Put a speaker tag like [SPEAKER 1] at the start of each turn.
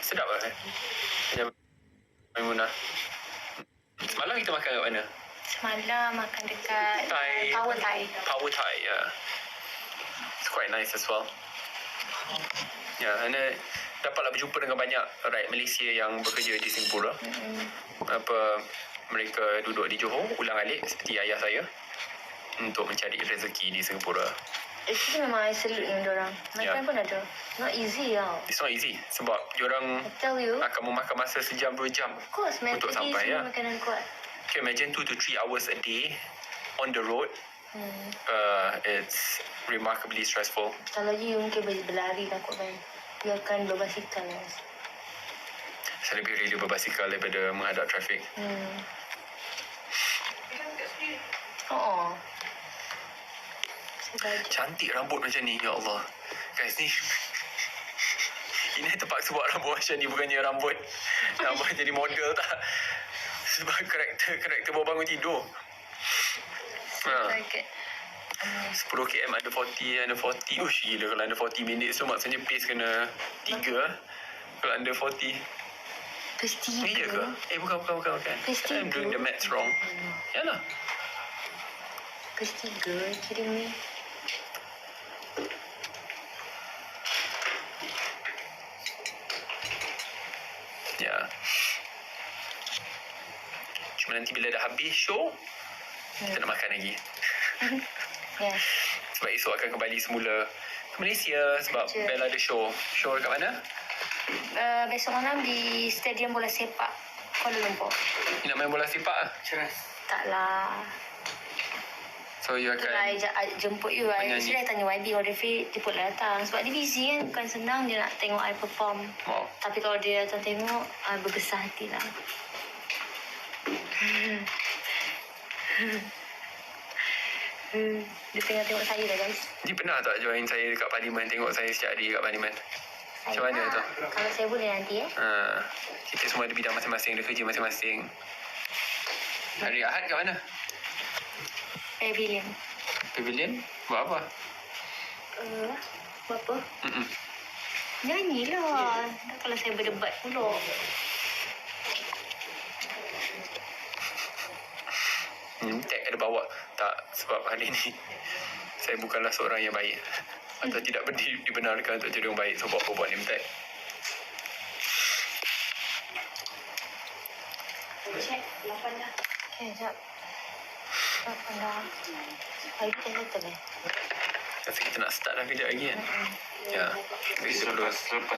[SPEAKER 1] Sedap lah Yang Maimunah. Semalam kita makan kat mana?
[SPEAKER 2] Semalam makan dekat Power Thai.
[SPEAKER 1] Power Thai, yeah. It's quite nice as well. Yeah, and dapatlah berjumpa dengan banyak rakyat Malaysia yang bekerja di Singapura. Mereka duduk di Johor, ulang-alik seperti ayah saya untuk mencari rezeki di Singapura.
[SPEAKER 2] Actually memang I salute dengan diorang. Makan pun ada. Not easy tau.
[SPEAKER 1] It's not easy sebab diorang akan memakan masa sejam 2 jam
[SPEAKER 2] of course,
[SPEAKER 1] untuk sampai ya.
[SPEAKER 2] Makanan kuat.
[SPEAKER 1] Okay, imagine 2 to 3 hours a day on the road. It's remarkably stressful.
[SPEAKER 2] Kalau you mungkin berlari takut kan. You akan berbasikal.
[SPEAKER 1] Saya lebih rela berbasikal daripada menghadap trafik. Cantik rambut macam ni, ya Allah. Guys, ni ini terpaksa buat rambut macam ni, bukannya rambut jadi model tak. Sebab karakter baru bangun tidur. 10 km under 40. Ush, gila kalau under 40 minit tu maksudnya pace kena 3. Kalau under 40
[SPEAKER 2] pace 3
[SPEAKER 1] iya ke? Bukan
[SPEAKER 2] pace 3.
[SPEAKER 1] I'm doing the maths wrong. Yalah,
[SPEAKER 2] pace 3 kidding me.
[SPEAKER 1] Ya. Cuma nanti bila dah habis show, kita nak makan lagi.
[SPEAKER 2] Yes.
[SPEAKER 1] Sebab esok akan kembali semula ke Malaysia sebab Bella ada show. Show dekat mana?
[SPEAKER 2] Besok malam di Stadium Bola Sepak Kuala Lumpur.
[SPEAKER 1] You nak main bola sepak lah?
[SPEAKER 2] Taklah.
[SPEAKER 1] So you akan
[SPEAKER 2] jemput you. Saya tanya YB kalau dia pun datang. Sebab dia busy kan. Bukan senang dia nak tengok I perform. Tapi kalau dia datang tengok, I berbesar hati lah. Dia tengah tengok saya dah guys.
[SPEAKER 1] Dia pernah tak join saya dekat Parlimen, tengok saya setiap hari dekat Parlimen? Macam mana tu?
[SPEAKER 2] Kalau saya boleh nanti
[SPEAKER 1] kita semua ada bidang masing-masing, ada kerja masing-masing. Hari Ahad kat mana? Pavilion? Buat apa?
[SPEAKER 2] Buat apa? Nyanyi lah. Kalau saya berdebat pula.
[SPEAKER 1] Tag ada bawa. Tak, sebab hari ni saya bukanlah seorang yang baik atau tidak dibenarkan untuk jadi orang baik. So buat name tag.
[SPEAKER 2] Check 8 dah. Okay, sekejap. 8 dah. Hari kita settle
[SPEAKER 1] Tapi kita nak start dah kejap lagi kan? Ya. Kita perlu